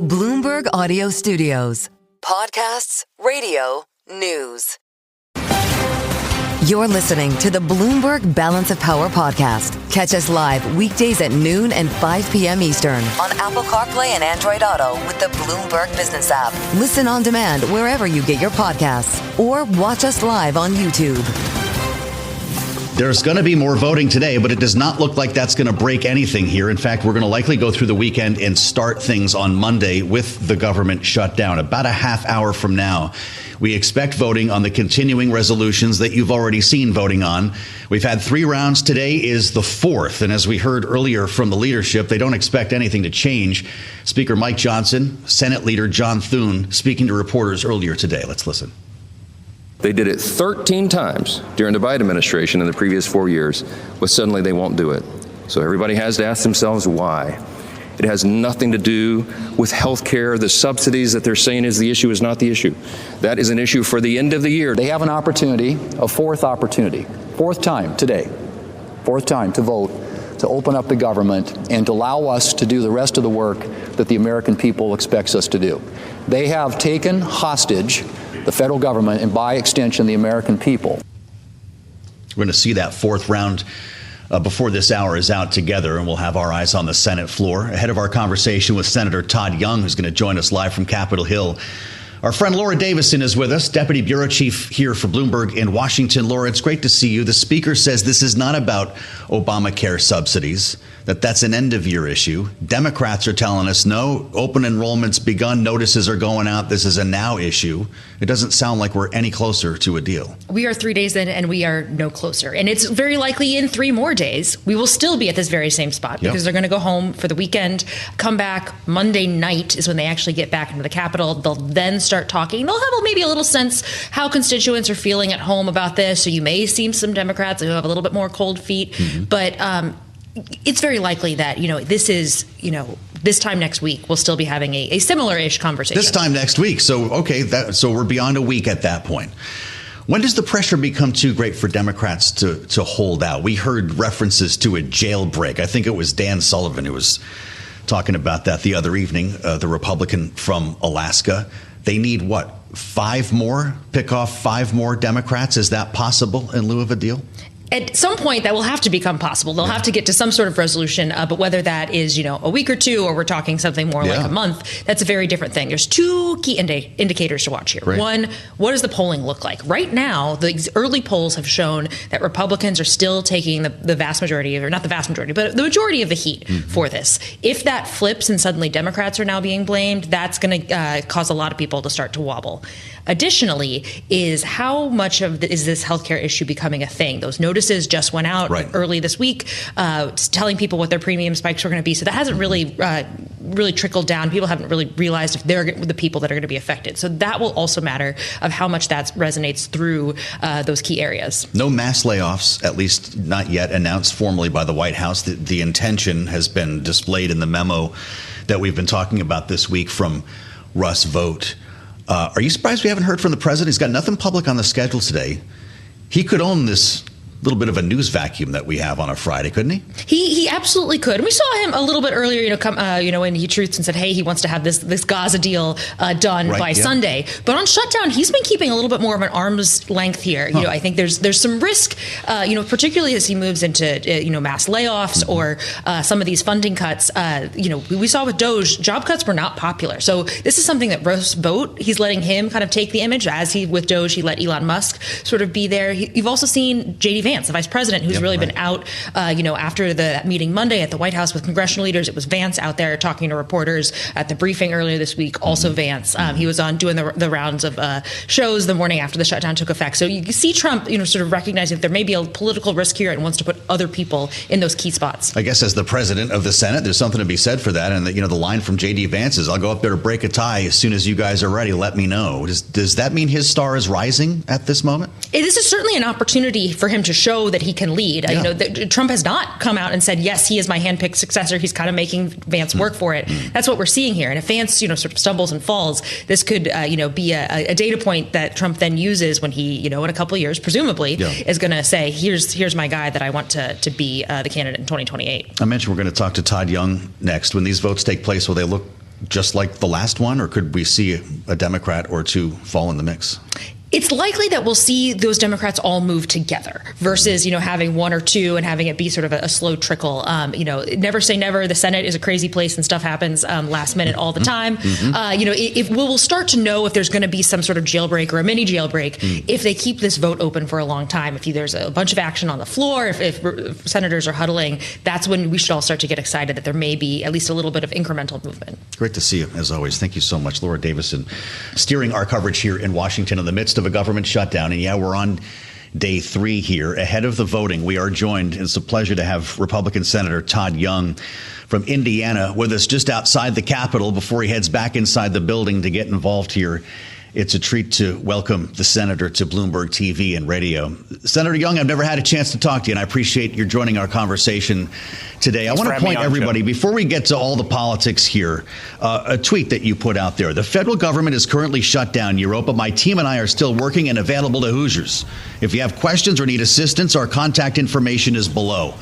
Bloomberg Audio Studios. Podcasts, radio, news. You're listening to the Bloomberg Balance of Power podcast. Catch us live weekdays at noon and 5 p.m. Eastern on Apple CarPlay and Android Auto with the Bloomberg Business app. Listen on demand wherever you get your podcasts or watch us live on YouTube. There's going to be more voting today, but it does not look like that's going to break anything here. In fact, we're going to likely go through the weekend and start things on Monday with the government shutdown. About a half hour from now, we expect voting on the continuing resolutions that you've already seen voting on. We've had 3 rounds. Today is the 4th. And as we heard earlier from the leadership, they don't expect anything to change. Speaker Mike Johnson, Senate Leader John Thune speaking to reporters earlier today. Let's listen. They did it 13 times during the Biden administration in the previous 4 years, but suddenly they won't do it. So everybody has to ask themselves why. It has nothing to do with health care. The subsidies that they're saying is the issue is not the issue. That is an issue for the end of the year. They have an opportunity, a fourth time today, fourth time to vote to open up the government and to allow us to do the rest of the work that the American people expects us to do. They have taken hostage the federal government and, by extension, the American people. We're going to see that 4th round before this hour is out together, and we'll have our eyes on the Senate floor. Ahead of our conversation with Senator Todd Young, who's going to join us live from Capitol Hill, our friend Laura Davison is with us, Deputy Bureau Chief here for Bloomberg in Washington. Laura, it's great to see you. The Speaker says this is not about Obamacare subsidies, that's an end-of-year issue. Democrats are telling us, no, open enrollment's begun, notices are going out, this is a now issue. It doesn't sound like we're any closer to a deal. We are 3 days in, and we are no closer. And it's very likely in 3 more days, we will still be at this very same spot because they're going to go home for the weekend, come back Monday night is when they actually get back into the Capitol. They'll then start talking. They'll have maybe a little sense how constituents are feeling at home about this. So you may see some Democrats who have a little bit more cold feet. Mm-hmm. But it's very likely that, this time next week, we'll still be having a similar-ish conversation. This time next week. So, so we're beyond a week at that point. When does the pressure become too great for Democrats to hold out? We heard references to a jailbreak. I think it was Dan Sullivan who was talking about that the other evening, the Republican from Alaska. They need, pick off 5 more Democrats? Is that possible in lieu of a deal? At some point, that will have to become possible. They'll have to get to some sort of resolution. But whether that is, a week or 2, or we're talking something more like a month, that's a very different thing. There's 2 key indicators to watch here. Right. One, what does the polling look like? Right now, the early polls have shown that Republicans are still taking the vast majority, or not the vast majority, but the majority of the heat for this. If that flips and suddenly Democrats are now being blamed, that's going to cause a lot of people to start to wobble. Additionally, is how much of is this healthcare issue becoming a thing? Those notices just went out early this week, telling people what their premium spikes were going to be. So that hasn't really trickled down. People haven't really realized if they're the people that are going to be affected. So that will also matter of how much that resonates through those key areas. No mass layoffs, at least not yet announced formally by the White House. The intention has been displayed in the memo that we've been talking about this week from Russ Vought. Are you surprised we haven't heard from the president? He's got nothing public on the schedule today. He could own this little bit of a news vacuum that we have on a Friday, couldn't he? He absolutely could. And we saw him a little bit earlier, when he truths and said, hey, he wants to have this Gaza deal done by Sunday. But on Shutdown, he's been keeping a little bit more of an arm's length here. I think there's some risk, particularly as he moves into, mass layoffs or some of these funding cuts. We saw with DOGE, job cuts were not popular. So this is something that Russ Vought, he's letting him kind of take the image as with DOGE, he let Elon Musk sort of be there. You've also seen J.D. Vance, the vice president, who's been out, after that meeting Monday at the White House with congressional leaders. It was Vance out there talking to reporters at the briefing earlier this week. Also Vance. He was on doing the rounds of shows the morning after the shutdown took effect. So you see Trump, sort of recognizing that there may be a political risk here and wants to put other people in those key spots. I guess as the president of the Senate, there's something to be said for that. And the line from J.D. Vance is, I'll go up there to break a tie as soon as you guys are ready. Let me know. Does that mean his star is rising at this moment? This is certainly an opportunity for him to show that he can lead. Trump has not come out and said, yes, he is my handpicked successor. He's kind of making Vance work for it. That's what we're seeing here. And if Vance, sort of stumbles and falls, this could, be a data point that Trump then uses when he, in a couple of years, presumably, is going to say, here's my guy that I want to be the candidate in 2028. I mentioned we're going to talk to Todd Young next. When these votes take place, will they look just like the last one, or could we see a Democrat or two fall in the mix? It's likely that we'll see those Democrats all move together versus, having one or two and having it be sort of a slow trickle. Never say never. The Senate is a crazy place and stuff happens last minute all the time. If we'll start to know if there's going to be some sort of jailbreak or a mini jailbreak if they keep this vote open for a long time. If there's a bunch of action on the floor, if senators are huddling, that's when we should all start to get excited that there may be at least a little bit of incremental movement. Great to see you, as always. Thank you so much, Laura Davison, steering our coverage here in Washington in the midst of a government shutdown. And yeah, we're on day 3 here. Ahead of the voting, we are joined. It's a pleasure to have Republican Senator Todd Young from Indiana with us just outside the Capitol before he heads back inside the building to get involved here. It's a treat to welcome the senator to Bloomberg TV and radio. Senator Young, I've never had a chance to talk to you, and I appreciate your joining our conversation today. I want to point everybody, before we get to all the politics here, a tweet that you put out there. The federal government is currently shut down, Europe, but my team and I are still working and available to Hoosiers. If you have questions or need assistance, our contact information is below.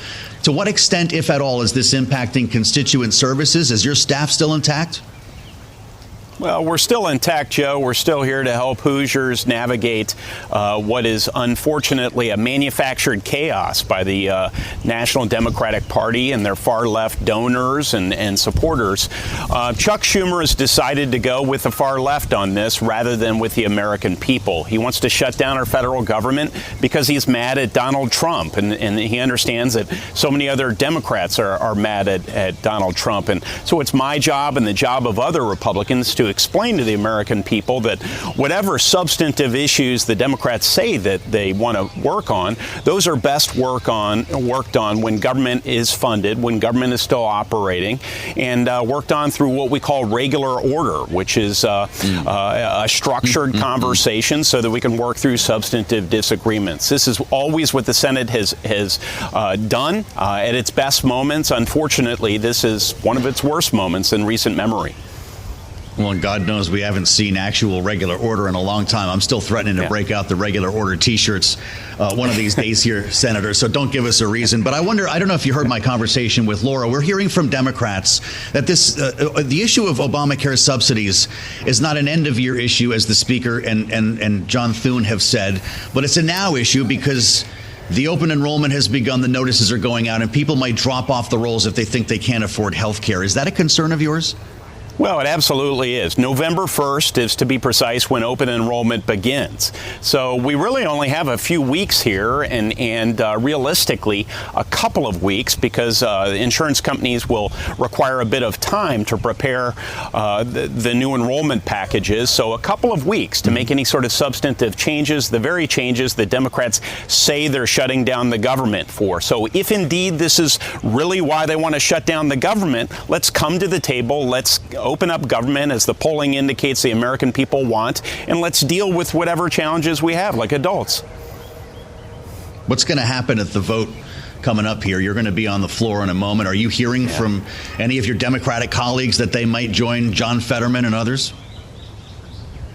To what extent, if at all, is this impacting constituent services? Is your staff still intact? Well, we're still intact, Joe. We're still here to help Hoosiers navigate what is unfortunately a manufactured chaos by the National Democratic Party and their far-left donors and supporters. Chuck Schumer has decided to go with the far left on this rather than with the American people. He wants to shut down our federal government because he's mad at Donald Trump, and he understands that so many other Democrats are mad at Donald Trump. And so it's my job and the job of other Republicans to explain to the American people that whatever substantive issues the Democrats say that they want to work on, those are best worked on when government is funded, when government is still operating, and worked on through what we call regular order, which is a structured conversation so that we can work through substantive disagreements. This is always what the Senate has done at its best moments. Unfortunately, this is one of its worst moments in recent memory. Well, and God knows we haven't seen actual regular order in a long time. I'm still threatening to break out the regular order T-shirts one of these days here, Senator, so don't give us a reason. But I wonder, I don't know if you heard my conversation with Laura. We're hearing from Democrats that the issue of Obamacare subsidies is not an end-of-year issue, as the Speaker and John Thune have said, but it's a now issue because the open enrollment has begun, the notices are going out, and people might drop off the rolls if they think they can't afford health care. Is that a concern of yours? Well, it absolutely is. November 1st is, to be precise, when open enrollment begins. So we really only have a few weeks here and realistically a couple of weeks because insurance companies will require a bit of time to prepare the new enrollment packages. So a couple of weeks to make any sort of substantive changes, the very changes that Democrats say they're shutting down the government for. So if indeed this is really why they want to shut down the government, let's come to the table. Let's open up government as the polling indicates the American people want, and let's deal with whatever challenges we have like adults. What's going to happen at the vote coming up here? You're going to be on the floor in a moment. Are you hearing from any of your Democratic colleagues that they might join John Fetterman and others?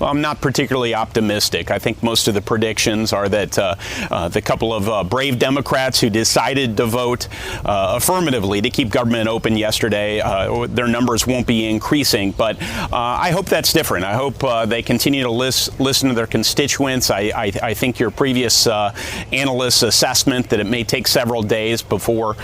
Well, I'm not particularly optimistic. I think most of the predictions are that the couple of brave Democrats who decided to vote affirmatively to keep government open yesterday, their numbers won't be increasing. But I hope that's different. I hope they continue to listen to their constituents. I think your previous analyst's assessment that it may take several days before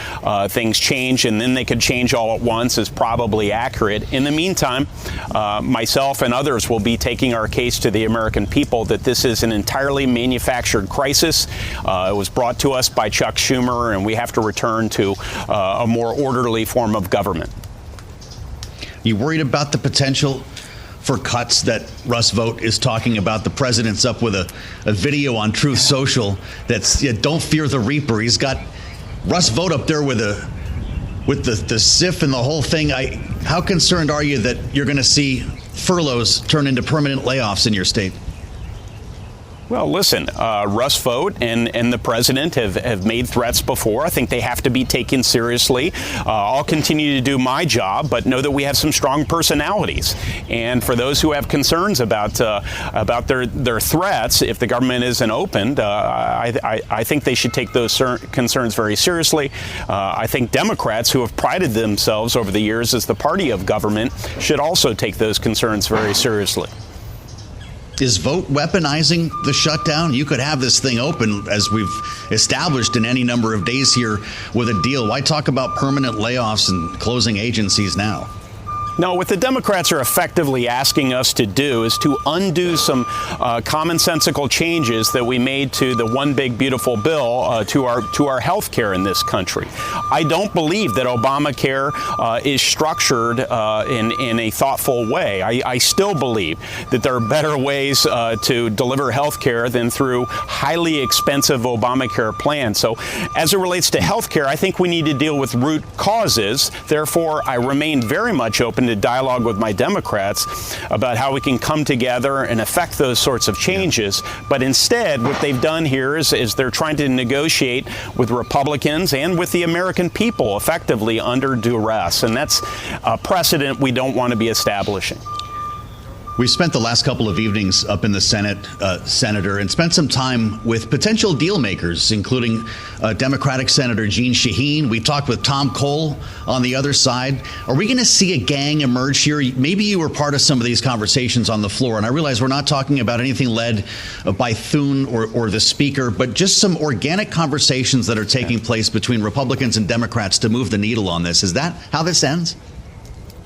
things change and then they could change all at once is probably accurate. In the meantime, myself and others will be taking our case to the American people that this is an entirely manufactured crisis. It was brought to us by Chuck Schumer, and we have to return to a more orderly form of government. You worried about the potential for cuts that Russ Vought is talking about? The president's up with a video on Truth Social that's don't fear the Reaper. He's got Russ Vought up there with the SIF and the whole thing. How concerned are you that you're going to see furloughs turn into permanent layoffs in your state? Well, listen, Russ Vought and the president have made threats before. I think they have to be taken seriously. I'll continue to do my job, but know that we have some strong personalities. And for those who have concerns about their threats, if the government isn't opened, I think they should take those concerns very seriously. I think Democrats, who have prided themselves over the years as the party of government, should also take those concerns very seriously. Is Vought weaponizing the shutdown? You could have this thing open, as we've established, in any number of days here with a deal. Why talk about permanent layoffs and closing agencies now? No, what the Democrats are effectively asking us to do is to undo some commonsensical changes that we made to the One Big Beautiful Bill to our health care in this country. I don't believe that Obamacare is structured in a thoughtful way. I still believe that there are better ways to deliver health care than through highly expensive Obamacare plans. So as it relates to health care, I think we need to deal with root causes. Therefore, I remain very much open to dialogue with my Democrats about how we can come together and affect those sorts of changes. But instead, what they've done here is they're trying to negotiate with Republicans and with the American people effectively under duress. And that's a precedent we don't want to be establishing. We spent the last couple of evenings up in the Senate, Senator, and spent some time with potential deal makers, including Democratic Senator Jeanne Shaheen. We talked with Tom Cole on the other side. Are we going to see a gang emerge here? Maybe you were part of some of these conversations on the floor, and I realize we're not talking about anything led by Thune or the Speaker, but just some organic conversations that are taking place between Republicans and Democrats to move the needle on this. Is that how this ends?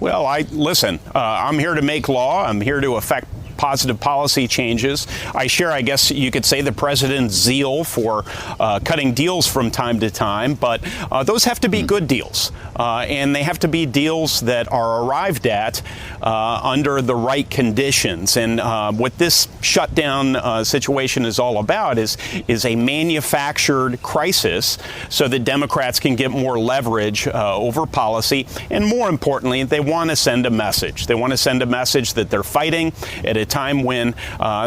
Well, listen, I'm here to make law. I'm here to affect positive policy changes. I share, I guess you could say, the president's zeal for cutting deals from time to time, but those have to be good deals. And they have to be deals that are arrived at under the right conditions. And what this shutdown situation is all about is a manufactured crisis so that Democrats can get more leverage over policy. And more importantly, they want to send a message. They want to send a message that they're fighting at a time when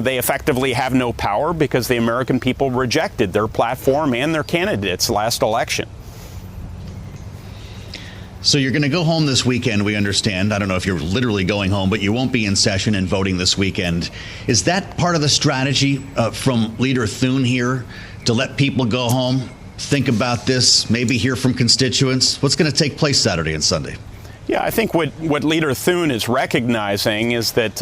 they effectively have no power because the American people rejected their platform and their candidates last election. So you're going to go home this weekend, we understand. I don't know if you're literally going home, but you won't be in session and voting this weekend. Is that part of the strategy from Leader Thune here, to let people go home, think about this, maybe hear from constituents? What's going to take place Saturday and Sunday? Yeah, I think what Leader Thune is recognizing is that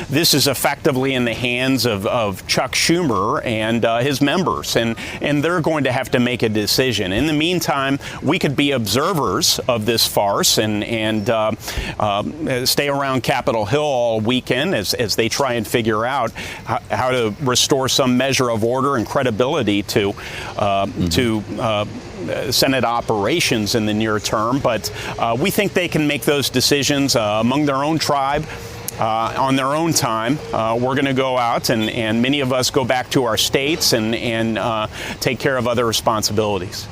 this is effectively in the hands of Chuck Schumer and his members, and they're going to have to make a decision. In the meantime, we could be observers of this farce and stay around Capitol Hill all weekend as they try and figure out how to restore some measure of order and credibility to Senate operations in the near term, but we think they can make those decisions among their own tribe on their own time. We're going to go out and many of us go back to our states and take care of other responsibilities.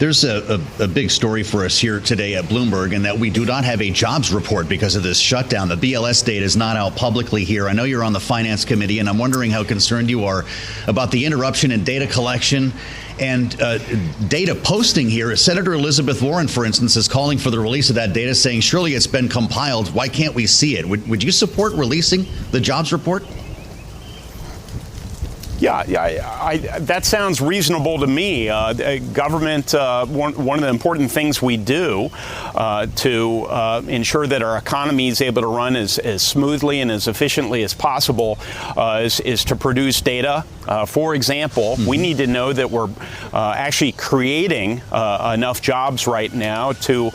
There's a big story for us here today at Bloomberg, and that we do not have a jobs report because of this shutdown. The BLS data is not out publicly here. I know you're on the Finance Committee, and I'm wondering how concerned you are about the interruption in data collection and data posting here. Senator Elizabeth Warren, for instance, is calling for the release of that data, saying, surely it's been compiled. Why can't we see it? Would you support releasing the jobs report? Yeah, that sounds reasonable to me. Government, one of the important things we do to ensure that our economy is able to run as smoothly and as efficiently as possible is to produce data. For example, we need to know that we're actually creating enough jobs right now to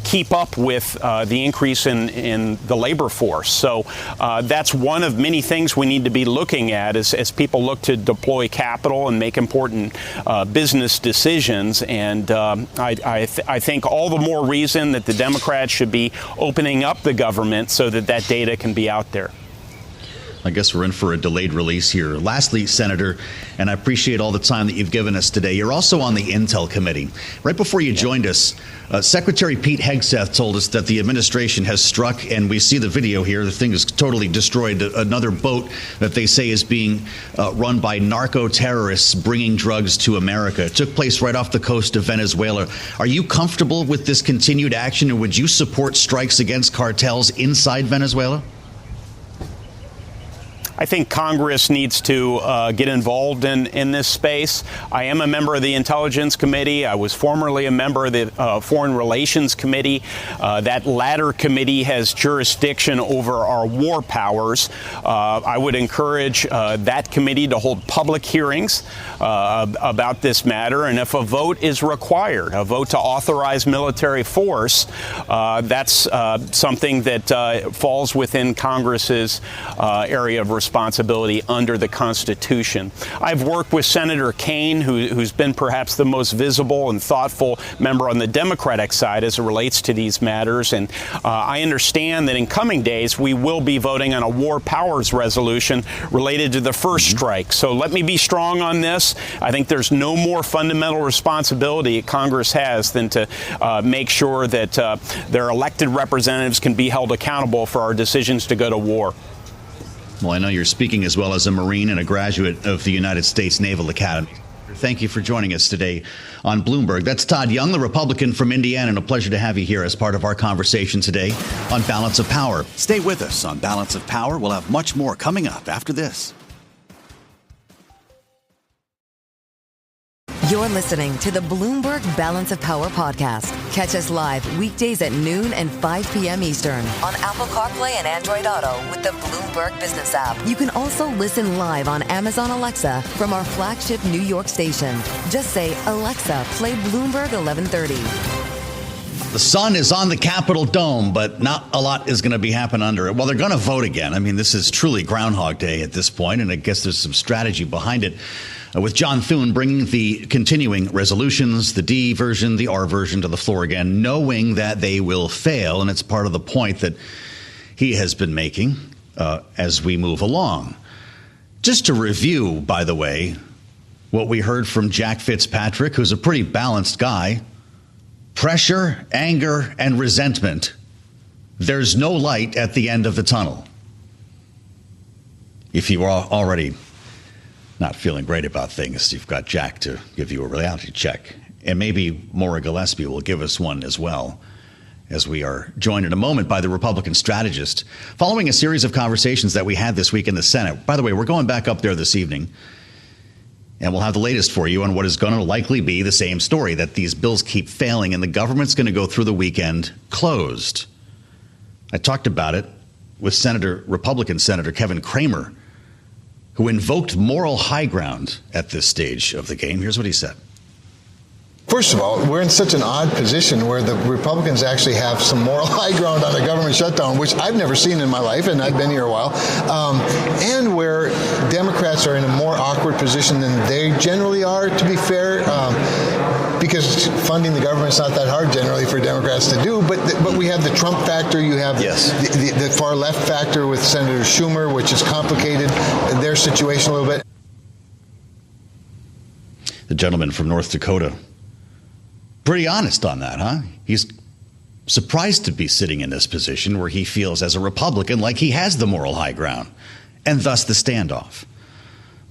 keep up with the increase in the labor force. So that's one of many things we need to be looking at as people look to deploy capital and make important business decisions. And I think all the more reason that the Democrats should be opening up the government so that that data can be out there. I guess we're in for a delayed release here. Lastly, Senator, and I appreciate all the time that you've given us today. You're also on the Intel Committee. Right before you joined us, Secretary Pete Hegseth told us that the administration has struck, and we see the video here, the thing is totally destroyed, another boat that they say is being run by narco-terrorists bringing drugs to America. It took place right off the coast of Venezuela. Are you comfortable with this continued action, and would you support strikes against cartels inside Venezuela? I think Congress needs to get involved in this space. I am a member of the Intelligence Committee. I was formerly a member of the Foreign Relations Committee. That latter committee has jurisdiction over our war powers. I would encourage that committee to hold public hearings about this matter. And if a vote is required, a vote to authorize military force, that's something that falls within Congress's area of responsibility under the Constitution. I've worked with Senator Kaine, who's been perhaps the most visible and thoughtful member on the Democratic side as it relates to these matters. And I understand that in coming days, we will be voting on a war powers resolution related to the first strike. So let me be strong on this. I think there's no more fundamental responsibility Congress has than to make sure that their elected representatives can be held accountable for our decisions to go to war. Well, I know you're speaking as well as a Marine and a graduate of the United States Naval Academy. Thank you for joining us today on Bloomberg. That's Todd Young, the Republican from Indiana, and a pleasure to have you here as part of our conversation today on Balance of Power. Stay with us on Balance of Power. We'll have much more coming up after this. You're listening to the Bloomberg Balance of Power podcast. Catch us live weekdays at noon and 5 p.m. Eastern on Apple CarPlay and Android Auto with the Bloomberg Business app. You can also listen live on Amazon Alexa from our flagship New York station. Just say, Alexa, play Bloomberg 1130. The sun is on the Capitol dome, but not a lot is going to be happening under it. Well, they're going to vote again. I mean, this is truly Groundhog Day at this point, and I guess there's some strategy behind it. With John Thune bringing the continuing resolutions, the D version, the R version to the floor again, knowing that they will fail. And it's part of the point that he has been making as we move along. Just to review, by the way, what we heard from Jack Fitzpatrick, who's a pretty balanced guy. Pressure, anger, and resentment. There's no light at the end of the tunnel. If you are already not feeling great about things, you've got Jack to give you a reality check. And maybe Maura Gillespie will give us one as well, as we are joined in a moment by the Republican strategist. Following a series of conversations that we had this week in the Senate. By the way, we're going back up there this evening, and we'll have the latest for you on what is going to likely be the same story, that these bills keep failing and the government's going to go through the weekend closed. I talked about it with Republican Senator Kevin Cramer, who invoked moral high ground at this stage of the game. Here's what he said. First of all, we're in such an odd position where the Republicans actually have some moral high ground on a government shutdown, which I've never seen in my life, and I've been here a while, and where Democrats are in a more awkward position than they generally are, to be fair, because funding the government's not that hard generally for Democrats to do, but we have the Trump factor, you have the far left factor with Senator Schumer, which has complicated their situation a little bit. The gentleman from North Dakota. Pretty honest on that, huh? He's surprised to be sitting in this position where he feels as a Republican like he has the moral high ground, and thus the standoff.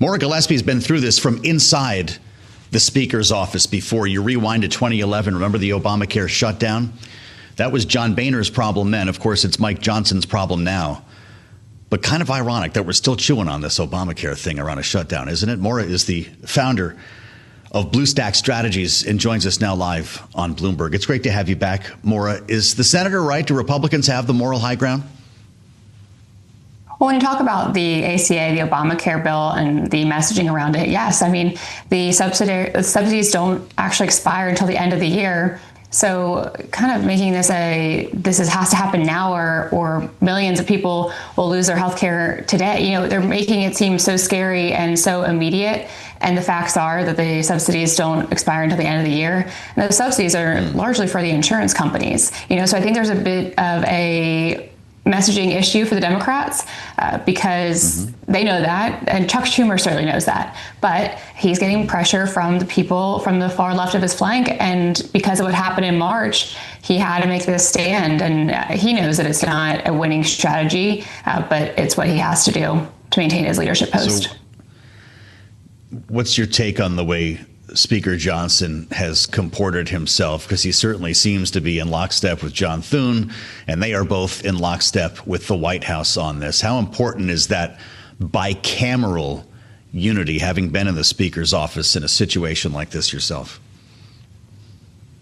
Maura Gillespie's been through this from inside the Speaker's office before. You rewind to 2011, remember the Obamacare shutdown? That was John Boehner's problem then. Of course, it's Mike Johnson's problem now. But kind of ironic that we're still chewing on this Obamacare thing around a shutdown, isn't it? Maura is the founder of Blue Stack Strategies and joins us now live on Bloomberg. It's great to have you back, Maura. Is the senator right? Do Republicans have the moral high ground? Well, when you talk about the ACA, the Obamacare bill, and the messaging around it, yes. I mean, the subsidies don't actually expire until the end of the year. So kind of making this has to happen now or millions of people will lose their health care today. You know, they're making it seem so scary and so immediate. And the facts are that the subsidies don't expire until the end of the year. And those subsidies are largely for the insurance companies. You know, so I think there's a bit of a messaging issue for the Democrats because they know that, and Chuck Schumer certainly knows that. But he's getting pressure from the people from the far left of his flank, and because of what happened in March, he had to make this stand, and he knows that it's not a winning strategy, but it's what he has to do to maintain his leadership post. So, what's your take on the way Speaker Johnson has comported himself? Because he certainly seems to be in lockstep with John Thune, and they are both in lockstep with the White House on this. How important is that bicameral unity, having been in the Speaker's office in a situation like this yourself?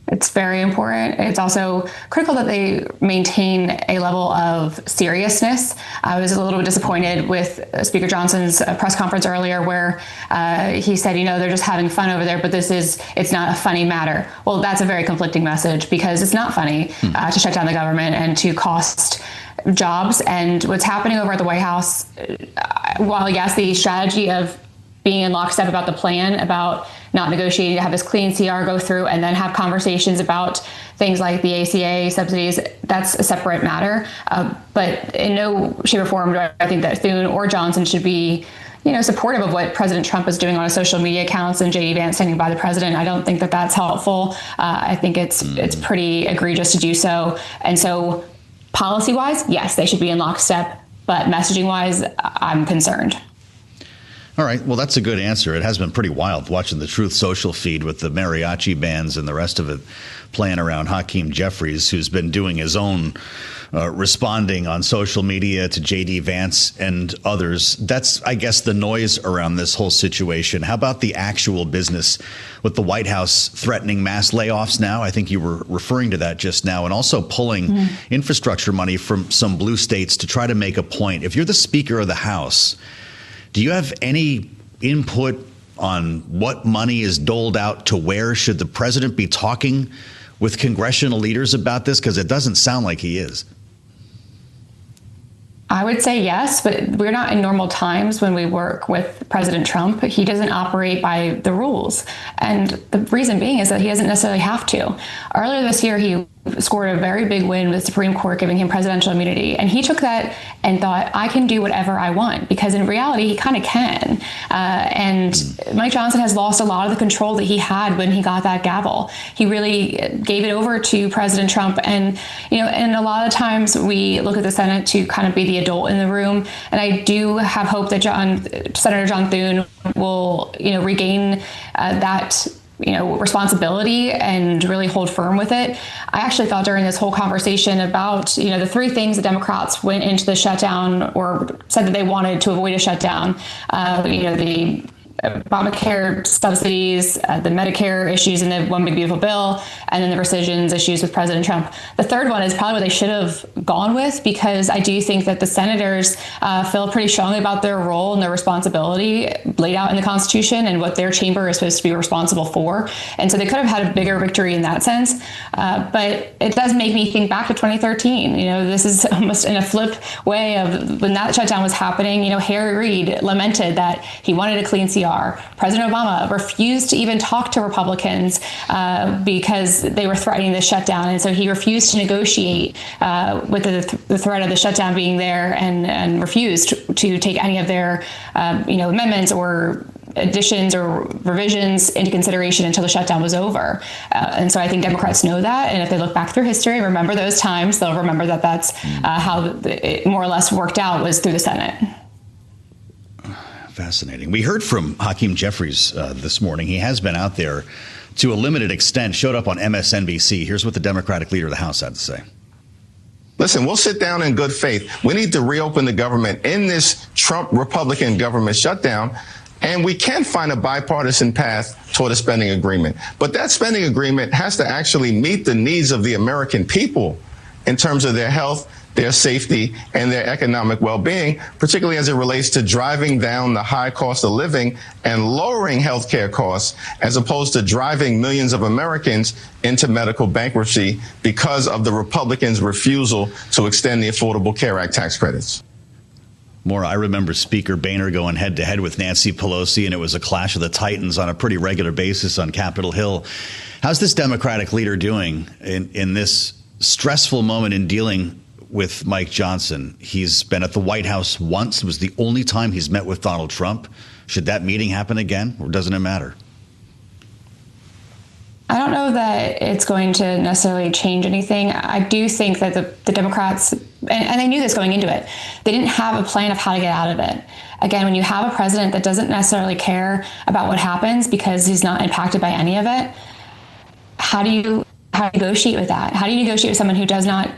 It's very important. It's also critical that they maintain a level of seriousness. I was a little bit disappointed with Speaker Johnson's press conference earlier where he said, they're just having fun over there, but it's not a funny matter. Well, that's a very conflicting message because it's not funny to shut down the government and to cost jobs. And what's happening over at the White House, while yes, the strategy of being in lockstep about the plan, about not negotiating to have this clean CR go through and then have conversations about things like the ACA subsidies, that's a separate matter. But in no shape or form do I think that Thune or Johnson should be supportive of what President Trump is doing on his social media accounts and J.D. Vance standing by the president. I don't think that that's helpful. I think it's pretty egregious to do so. And so policy-wise, yes, they should be in lockstep. But messaging-wise, I'm concerned. All right. Well, that's a good answer. It has been pretty wild watching the Truth Social feed with the mariachi bands and the rest of it playing around Hakeem Jeffries, who's been doing his own responding on social media to J.D. Vance and others. That's, I guess, the noise around this whole situation. How about the actual business with the White House threatening mass layoffs now? I think you were referring to that just now, and also pulling infrastructure money from some blue states to try to make a point. If you're the Speaker of the House, do you have any input on what money is doled out to where? Should the president be talking with congressional leaders about this? Because it doesn't sound like he is. I would say yes, but we're not in normal times when we work with President Trump. He doesn't operate by the rules. And the reason being is that he doesn't necessarily have to. Earlier this year, he scored a very big win with the Supreme Court giving him presidential immunity. And he took that and thought, I can do whatever I want, because in reality, he kind of can. And Mike Johnson has lost a lot of the control that he had when he got that gavel. He really gave it over to President Trump. And, and a lot of times we look at the Senate to kind of be the adult in the room. And I do have hope that Senator John Thune will, regain that responsibility and really hold firm with it. I actually thought during this whole conversation about, the three things the Democrats went into the shutdown or said that they wanted to avoid a shutdown, the Obamacare subsidies, the Medicare issues in the One Big Beautiful Bill, and then the rescissions issues with President Trump. The third one is probably what they should have gone with, because I do think that the senators feel pretty strongly about their role and their responsibility laid out in the Constitution and what their chamber is supposed to be responsible for. And so they could have had a bigger victory in that sense. But it does make me think back to 2013. This is almost in a flip way of when that shutdown was happening. Harry Reid lamented that he wanted a clean CR. President Obama refused to even talk to Republicans because they were threatening the shutdown. And so he refused to negotiate with the threat of the shutdown being there, and refused to take any of their amendments or additions or revisions into consideration until the shutdown was over. And so I think Democrats know that. And if they look back through history and remember those times, they'll remember that that's how it more or less worked out, was through the Senate. Fascinating. We heard from Hakeem Jeffries this morning. He has been out there to a limited extent, showed up on MSNBC. Here's what the Democratic leader of the House had to say. Listen, we'll sit down in good faith. We need to reopen the government in this Trump Republican government shutdown, and we can find a bipartisan path toward a spending agreement. But that spending agreement has to actually meet the needs of the American people in terms of their health, their safety, and their economic well-being, particularly as it relates to driving down the high cost of living and lowering healthcare costs, as opposed to driving millions of Americans into medical bankruptcy because of the Republicans' refusal to extend the Affordable Care Act tax credits. Maura, I remember Speaker Boehner going head-to-head with Nancy Pelosi, and it was a clash of the titans on a pretty regular basis on Capitol Hill. How's this Democratic leader doing in this stressful moment in dealing with Mike Johnson. He's been at the White House once. It was the only time he's met with Donald Trump. Should that meeting happen again, or doesn't it matter? I don't know that it's going to necessarily change anything. I do think that the Democrats, and they knew this going into it, they didn't have a plan of how to get out of it. Again, when you have a president that doesn't necessarily care about what happens because he's not impacted by any of it, how do you negotiate with that? How do you negotiate with someone who does not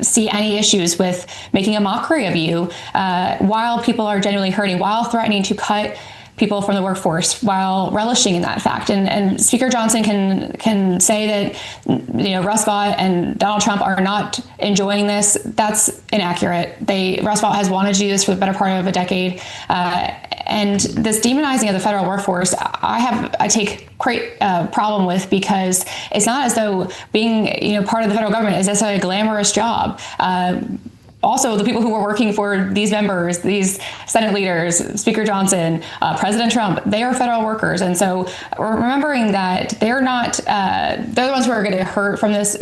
see any issues with making a mockery of you while people are genuinely hurting, while threatening to cut people from the workforce, while relishing in that fact? And Speaker Johnson can say that Rust Belt and Donald Trump are not enjoying this. That's inaccurate. Rust Belt has wanted to do this for the better part of a decade. And this demonizing of the federal workforce, I take great problem with, because it's not as though being part of the federal government is necessarily a glamorous job. Also, the people who are working for these members, these Senate leaders, Speaker Johnson, President Trump, they are federal workers. And so remembering that they're the ones who are going to hurt from this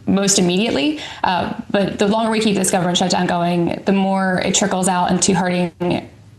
most immediately. But the longer we keep this government shutdown going, the more it trickles out into hurting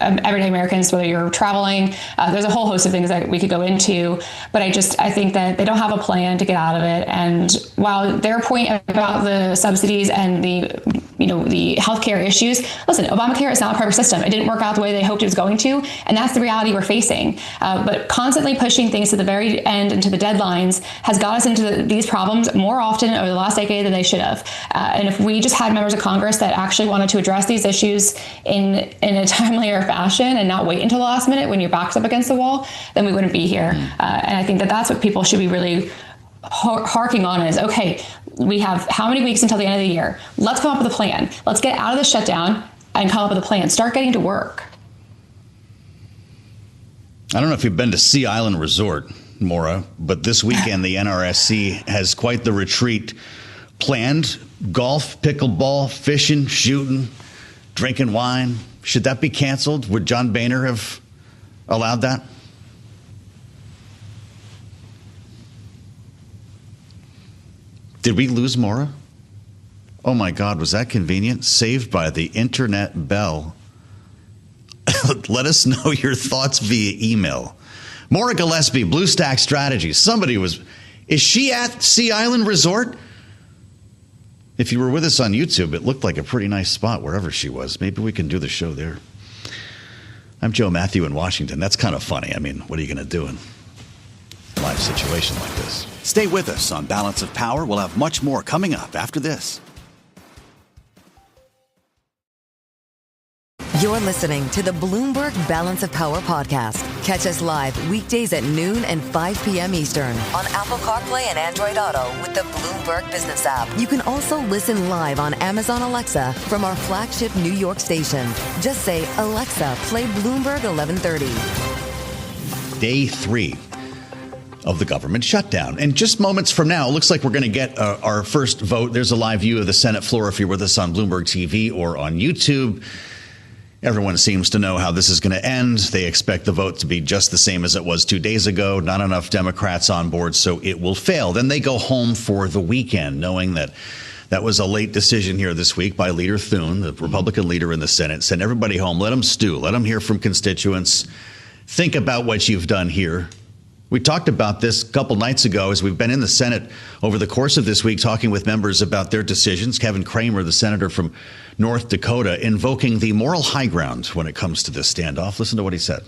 everyday Americans, whether you're traveling. There's a whole host of things that we could go into, but I think that they don't have a plan to get out of it. And while their point about the subsidies and the healthcare issues, listen, Obamacare is not a perfect system. It didn't work out the way they hoped it was going to, and that's the reality we're facing. But constantly pushing things to the very end and to the deadlines has got us into these problems more often over the last decade than they should have. And if we just had members of Congress that actually wanted to address these issues in a timelier fashion and not wait until the last minute when your back's up against the wall, then we wouldn't be here. And I think that that's what people should be really harking on is, okay, we have how many weeks until the end of the year? Let's come up with a plan. Let's get out of the shutdown and come up with a plan. Start getting to work. I don't know if you've been to Sea Island Resort, Maura, but this weekend the NRSC has quite the retreat planned. Golf, pickleball, fishing, shooting, drinking wine. Should that be canceled? Would John Boehner have allowed that? Did we lose Maura? Oh my God, was that convenient? Saved by the internet bell. Let us know your thoughts via email. Maura Gillespie, Blue Stack Strategies. Is she at Sea Island Resort? If you were with us on YouTube, it looked like a pretty nice spot wherever she was. Maybe we can do the show there. I'm Joe Mathieu in Washington. That's kind of funny. I mean, what are you going to do in a live situation like this? Stay with us on Balance of Power. We'll have much more coming up after this. You're listening to the Bloomberg Balance of Power podcast. Catch us live weekdays at noon and 5 p.m. Eastern on Apple CarPlay and Android Auto with the Bloomberg Business app. You can also listen live on Amazon Alexa from our flagship New York station. Just say, Alexa, play Bloomberg 1130. Day 3 of the government shutdown. And just moments from now, it looks like we're going to get our first vote. There's a live view of the Senate floor if you're with us on Bloomberg TV or on YouTube. Everyone seems to know how this is going to end. They expect the vote to be just the same as it was 2 days ago. Not enough Democrats on board, so it will fail. Then they go home for the weekend, knowing that that was a late decision here this week by Leader Thune, the Republican leader in the Senate. Send everybody home. Let them stew. Let them hear from constituents. Think about what you've done here. We talked about this a couple nights ago as we've been in the Senate over the course of this week talking with members about their decisions. Kevin Cramer, the senator from North Dakota, invoking the moral high ground when it comes to this standoff. Listen to what he said.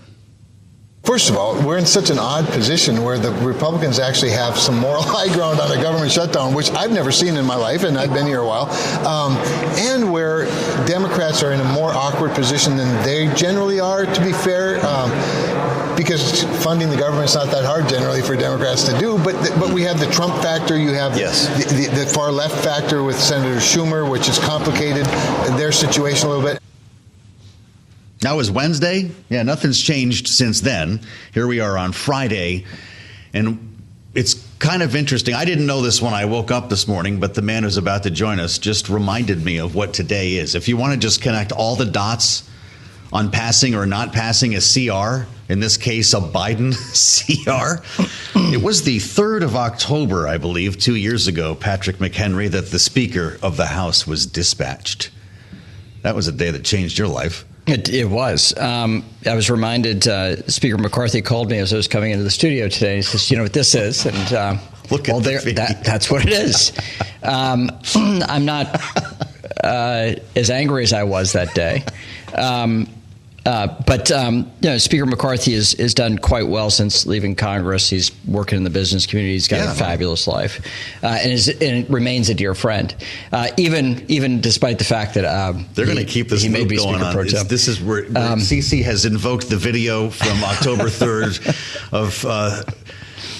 First of all, we're in such an odd position where the Republicans actually have some moral high ground on a government shutdown, which I've never seen in my life, and I've been here a while, and where Democrats are in a more awkward position than they generally are, to be fair, because funding the government is not that hard generally for Democrats to do. But we have the Trump factor. You have the far left factor with Senator Schumer, which has complicated their situation a little bit. Now is Wednesday. Yeah, nothing's changed since then. Here we are on Friday, and it's kind of interesting. I didn't know this when I woke up this morning, but the man who's about to join us just reminded me of what today is. If you want to just connect all the dots on passing or not passing a CR, in this case, a Biden CR. It was the 3rd of October, I believe, 2 years ago, Patrick McHenry, that the Speaker of the House was dispatched. That was a day that changed your life. It was. I was reminded, Speaker McCarthy called me as I was coming into the studio today. He says, you know what this is? And look at that's what it is. I'm not as angry as I was that day. But Speaker McCarthy has done quite well since leaving Congress. He's working in the business community. He's got a fabulous life, and remains a dear friend. Even despite the fact that they're going to keep this loop going on. This is where CC has invoked the video from October 3rd of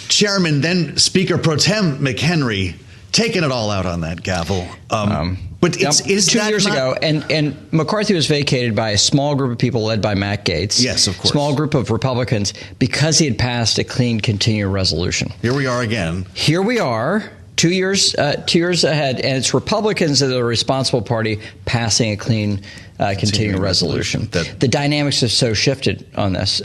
Chairman, then Speaker Pro Tem McHenry, taking it all out on that gavel. But it's 2 years ago, and McCarthy was vacated by a small group of people led by Matt Gaetz. Yes, of course. Small group of Republicans, because he had passed a clean continuing resolution. Here we are again. Here we are, 2 years ahead, and it's Republicans that are the responsible party passing a clean continuing resolution. The dynamics have so shifted on this.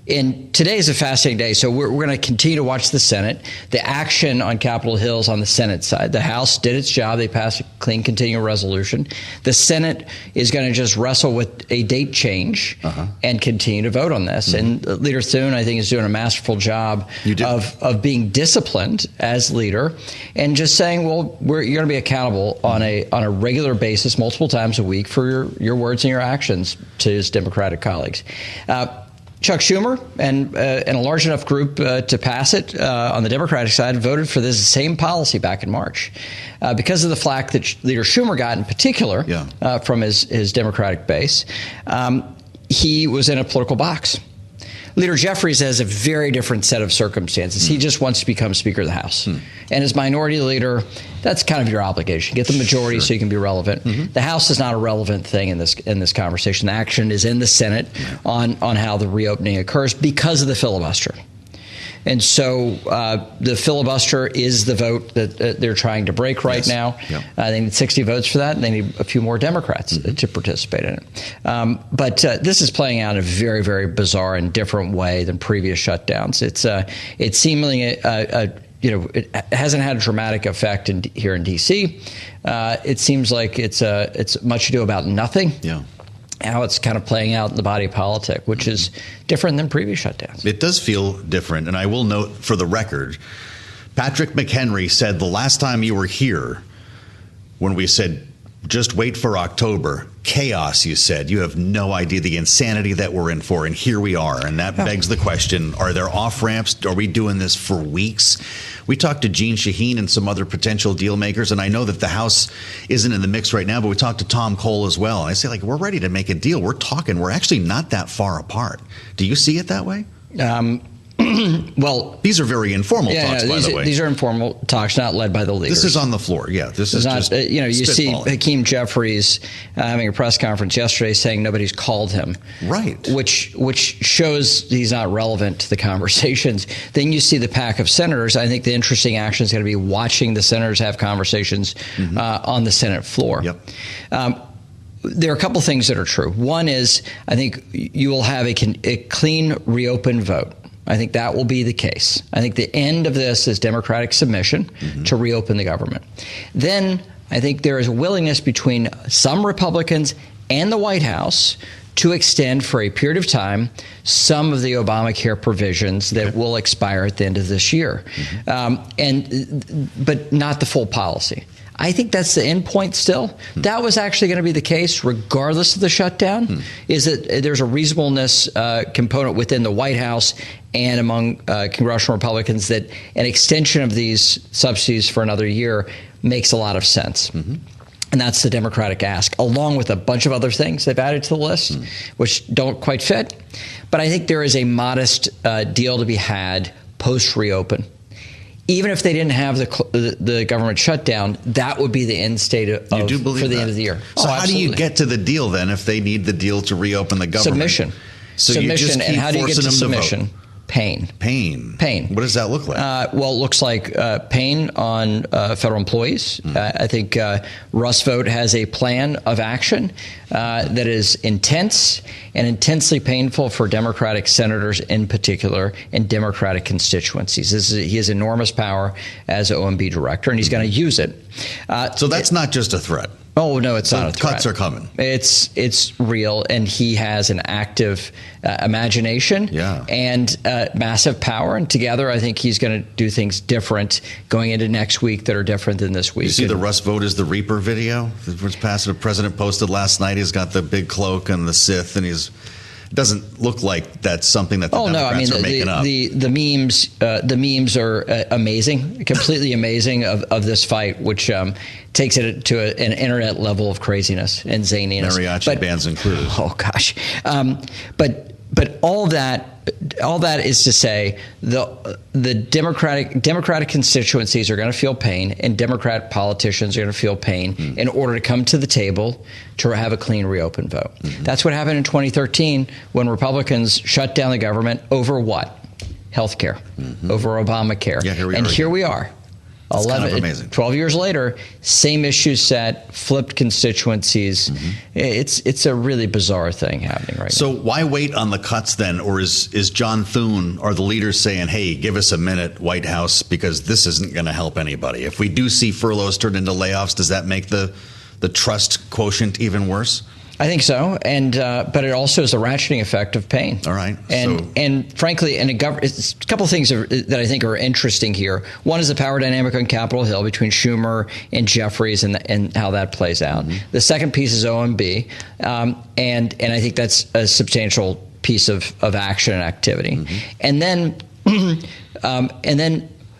And today is a fascinating day. So we're going to continue to watch the Senate. The action on Capitol Hill is on the Senate side. The House did its job. They passed a clean continuing resolution. The Senate is going to just wrestle with a date change and continue to vote on this. And Leader Thune, I think, is doing a masterful job of being disciplined as leader and just saying, well, you're going to be accountable on a regular basis, multiple times a week for your words and your actions to his Democratic colleagues. Chuck Schumer and a large enough group to pass it on the Democratic side voted for this same policy back in March. Because of the flack that Leader Schumer got in particular from his Democratic base, he was in a political box. Leader Jeffries has a very different set of circumstances. He just wants to become Speaker of the House. And as minority leader, that's kind of your obligation. Get the majority so you can be relevant. The House is not a relevant thing in this conversation. The action is in the Senate on how the reopening occurs because of the filibuster. And so the filibuster is the vote that they're trying to break right now. They need 60 votes for that, and they need a few more Democrats to participate in it. But this is playing out in a very, very bizarre and different way than previous shutdowns. It's seemingly it hasn't had a dramatic effect here in D.C. It seems like it's much ado about nothing. How it's kind of playing out in the body politic, which is different than previous shutdowns. It does feel different. And I will note for the record, Patrick McHenry said the last time you were here, when we said, just wait for October, chaos, you said. You have no idea the insanity that we're in for. And here we are. And that begs the question, are there off-ramps? Are we doing this for weeks? We talked to Jeanne Shaheen and some other potential deal makers, and I know that the House isn't in the mix right now, but we talked to Tom Cole as well. And I say, we're ready to make a deal. We're talking. We're actually not that far apart. Do you see it that way? Well, these are very informal talks, by the way. These are informal talks, not led by the leaders. This is on the floor. This is not, just you see Hakeem Jeffries having a press conference yesterday saying nobody's called him. Right. Which shows he's not relevant to the conversations. Then you see the pack of senators. I think the interesting action is going to be watching the senators have conversations on the Senate floor. There are a couple things that are true. One is I think you will have a clean, reopened vote. I think that will be the case. I think the end of this is Democratic submission to reopen the government. Then I think there is a willingness between some Republicans and the White House to extend for a period of time some of the Obamacare provisions that will expire at the end of this year, but not the full policy. I think that's the end point still. That was actually going to be the case regardless of the shutdown, is that there's a reasonableness component within the White House and among congressional Republicans that an extension of these subsidies for another year makes a lot of sense. And that's the Democratic ask, along with a bunch of other things they've added to the list, which don't quite fit. But I think there is a modest deal to be had post-reopen. Even if they didn't have the government shutdown, that would be the end state for the end of the year. So how do you get to the deal then if they need the deal to reopen the government? Submission. And how do you get to submission? Pain. What does that look like? Well, it looks like pain on federal employees. I think Rust's vote has a plan of action that is intense and intensely painful for Democratic senators in particular and Democratic constituencies. He has enormous power as OMB director, and he's going to use it. So that's not just a threat. Oh, no, it's not a threat. Cuts are coming. It's real, and he has an active imagination and massive power. And together, I think he's going to do things different going into next week that are different than this week. You see the Rust vote is the Reaper video? The president posted last night. He's got the big cloak and the Sith, and it doesn't look like that's something that the Democrats are making up. The memes are amazing, completely amazing of this fight, which takes it to an internet level of craziness and zaniness. Mariachi bands included. Oh gosh, but all that is to say the Democratic constituencies are going to feel pain, and Democrat politicians are going to feel pain in order to come to the table to have a clean reopen vote. That's what happened in 2013 when Republicans shut down the government over what? Healthcare, over Obamacare. Yeah, here we are. 12 years later, same issue set, flipped constituencies. It's a really bizarre thing happening right now. So why wait on the cuts then? Or is John Thune or the leaders saying, hey, give us a minute, White House, because this isn't going to help anybody? If we do see furloughs turned into layoffs, does that make the trust quotient even worse? I think so, and but it also is a ratcheting effect of pain. All right, and frankly, it's a couple of things that I think are interesting here. One is the power dynamic on Capitol Hill between Schumer and Jeffries, and how that plays out. The second piece is OMB, and I think that's a substantial piece of action and activity, and then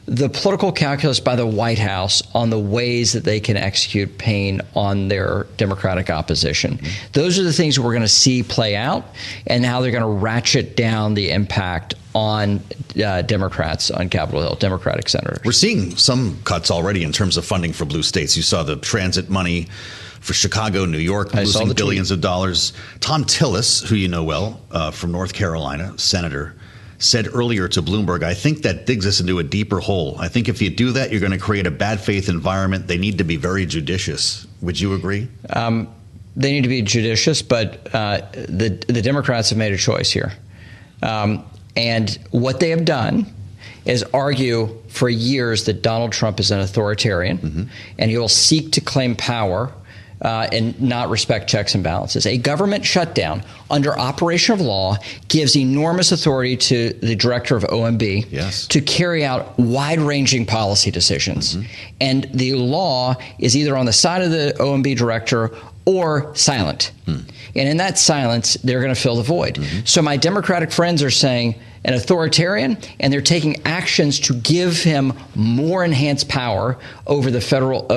the political calculus by the White House on the ways that they can execute pain on their Democratic opposition. Those are the things we're going to see play out, and how they're going to ratchet down the impact on Democrats on Capitol Hill, Democratic senators. We're seeing some cuts already in terms of funding for blue states. You saw the transit money for Chicago, New York, losing billions of dollars. Tom Tillis, who you know well from North Carolina, senator, said earlier to Bloomberg, I think that digs us into a deeper hole. I think if you do that, you're going to create a bad faith environment. They need to be very judicious. Would you agree? They need to be judicious, but the Democrats have made a choice here. And what they have done is argue for years that Donald Trump is an authoritarian, and he will seek to claim power and not respect checks and balances. A government shutdown under operation of law gives enormous authority to the director of OMB to carry out wide-ranging policy decisions. And the law is either on the side of the OMB director or silent. And in that silence, they're going to fill the void. So my Democratic friends are saying an authoritarian, and they're taking actions to give him more enhanced power over the federal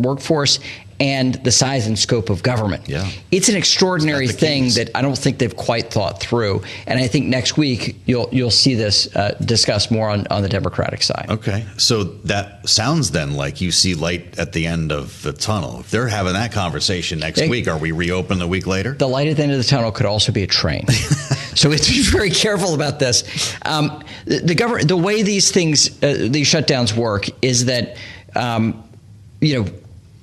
workforce and the size and scope of government. It's an extraordinary thing that I don't think they've quite thought through. And I think next week you'll see this discussed more on the Democratic side. Okay. So that sounds then like you see light at the end of the tunnel. If they're having that conversation next week, are we reopened a week later? The light at the end of the tunnel could also be a train. So we have to be very careful about this. The way these things, these shutdowns work is that,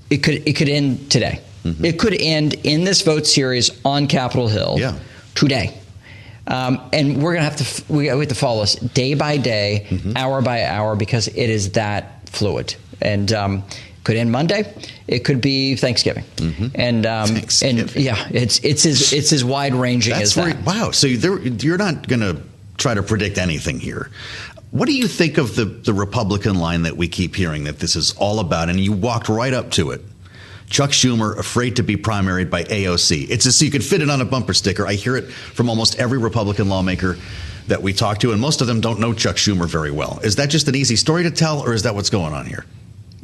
it could end today. It could end in this vote series on Capitol Hill today. And we're going to we have to follow this day by day, hour by hour, because it is that fluid. And could end Monday. It could be Thanksgiving. And it's as wide ranging as that. Wow. So you're not going to try to predict anything here. What do you think of the Republican line that we keep hearing that this is all about? And you walked right up to it. Chuck Schumer, afraid to be primaried by AOC. It's so you could fit it on a bumper sticker. I hear it from almost every Republican lawmaker that we talk to, and most of them don't know Chuck Schumer very well. Is that just an easy story to tell, or is that what's going on here?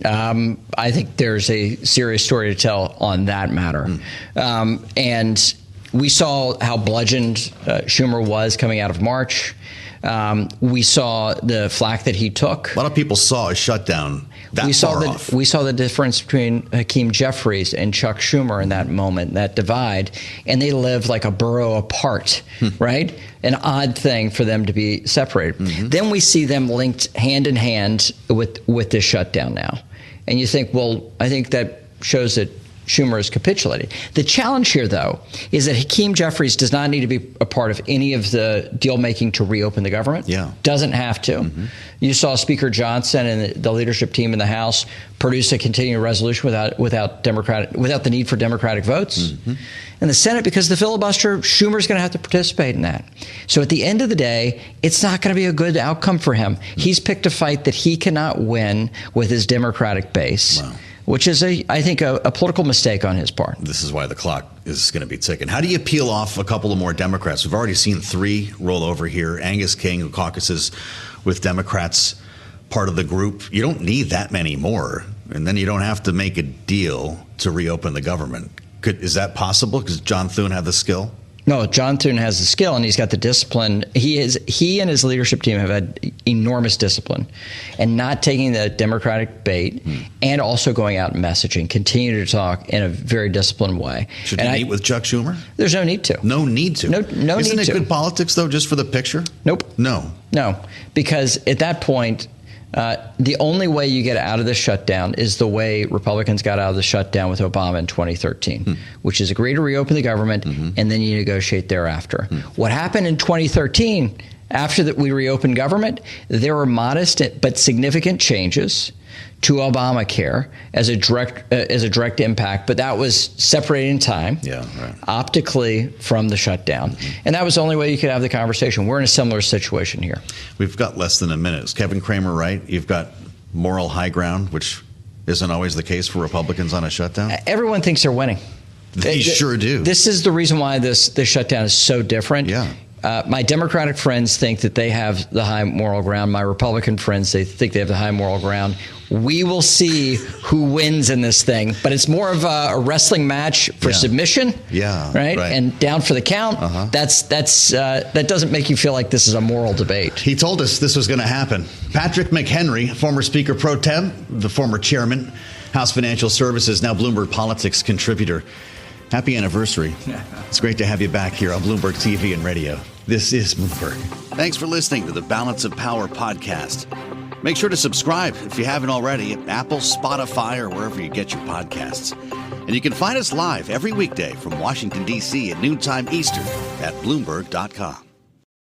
I think there's a serious story to tell on that matter. And we saw how bludgeoned Schumer was coming out of March. We saw the flack that he took. A lot of people saw a shutdown We saw the difference between Hakeem Jeffries and Chuck Schumer in that moment, that divide, and they live like a borough apart, right? An odd thing for them to be separated. Then we see them linked hand in hand with this shutdown now. And you think, well, I think that shows that Schumer is capitulating. The challenge here, though, is that Hakeem Jeffries does not need to be a part of any of the deal-making to reopen the government. Doesn't have to. You saw Speaker Johnson and the leadership team in the House produce a continuing resolution without the need for Democratic votes. In the Senate, because the filibuster, Schumer's going to have to participate in that. So at the end of the day, it's not going to be a good outcome for him. He's picked a fight that he cannot win with his Democratic base. Which is, I think, a political mistake on his part. This is why the clock is going to be ticking. How do you peel off a couple of more Democrats? We've already seen 3 roll over here. Angus King, who caucuses with Democrats, part of the group. You don't need that many more. And then you don't have to make a deal to reopen the government. Is that possible? Because John Thune have the skill? No, John Thune has the skill and he's got the discipline. He and his leadership team have had enormous discipline and not taking the Democratic bait and also going out and messaging, continue to talk in a very disciplined way. Should he meet with Chuck Schumer? There's no need to. No need to? No need to. Isn't it good politics, though, just for the picture? Nope. No, because at that point, the only way you get out of the shutdown is the way Republicans got out of the shutdown with Obama in 2013, which is agree to reopen the government and then you negotiate thereafter. What happened in 2013, after that we reopened government, there were modest but significant changes to Obamacare as a direct impact, but that was separated in time, optically from the shutdown. And that was the only way you could have the conversation. We're in a similar situation here. We've got less than a minute. Is Kevin Cramer right? You've got moral high ground, which isn't always the case for Republicans on a shutdown? Everyone thinks they're winning. They sure do. This is the reason why this shutdown is so different. My Democratic friends think that they have the high moral ground. My Republican friends, they think they have the high moral ground. We will see who wins in this thing, but it's more of a wrestling match for submission, right? And down for the count. That doesn't make you feel like this is a moral debate. He told us this was going to happen. Patrick McHenry, former Speaker Pro Tem, the former Chairman, House Financial Services, now Bloomberg Politics contributor. Happy anniversary. It's great to have you back here on Bloomberg TV and radio. This is Bloomberg. Thanks for listening to the Balance of Power podcast. Make sure to subscribe if you haven't already at Apple, Spotify, or wherever you get your podcasts. And you can find us live every weekday from Washington, D.C. at noontime Eastern at Bloomberg.com.